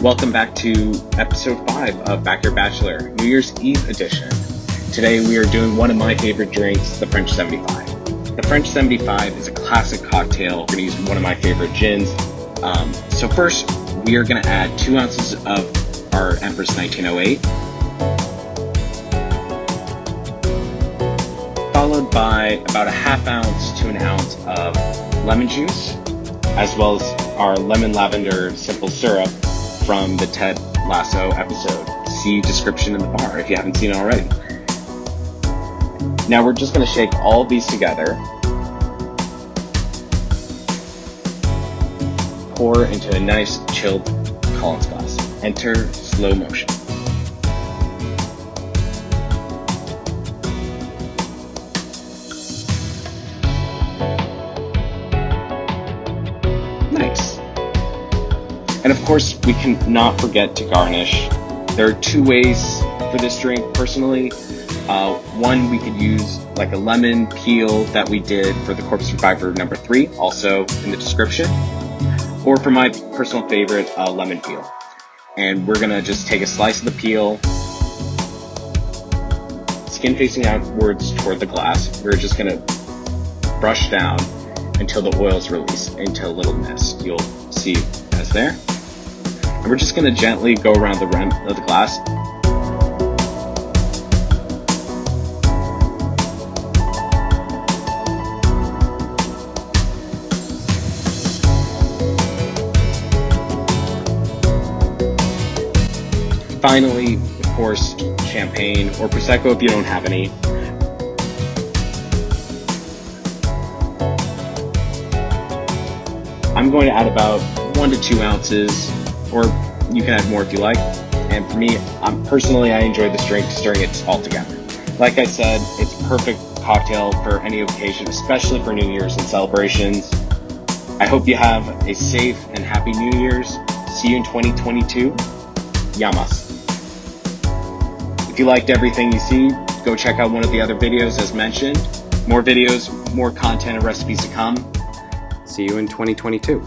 Welcome back to episode 5 of Backyard Bachelor, New Year's Eve edition. Today we are doing one of my favorite drinks, the French 75. The French 75 is a classic cocktail. We're going to use one of my favorite gins. So first, we are going to add 2 ounces of our Empress 1908, followed by about a half ounce to an ounce of lemon juice, as well as our lemon lavender simple syrup from the Ted Lasso episode. See description in the bar if you haven't seen it already. Now we're just going to shake all of these together. Pour into a nice chilled Collins glass. Enter slow motion. Nice. And of course, we cannot forget to garnish. There are 2 ways for this drink, personally. One, we could use like a lemon peel that we did for the Corpse Survivor number 3, also in the description. Or for my personal favorite, lemon peel. And we're gonna just take a slice of the peel, skin facing outwards toward the glass. We're just gonna brush down until the oils release into a little mist. You'll see as there. And we're just gonna gently go around the rim of the glass. Finally, of course, champagne or Prosecco if you don't have any. I'm going to add about 1 to 2 ounces, or you can add more if you like. And for me, I enjoy this drink stirring it all together. Like I said, it's a perfect cocktail for any occasion, especially for New Year's and celebrations. I hope you have a safe and happy New Year's. See you in 2022. Yamas. If you liked everything you see, go check out one of the other videos as mentioned. More videos, more content and recipes to come. See you in 2022.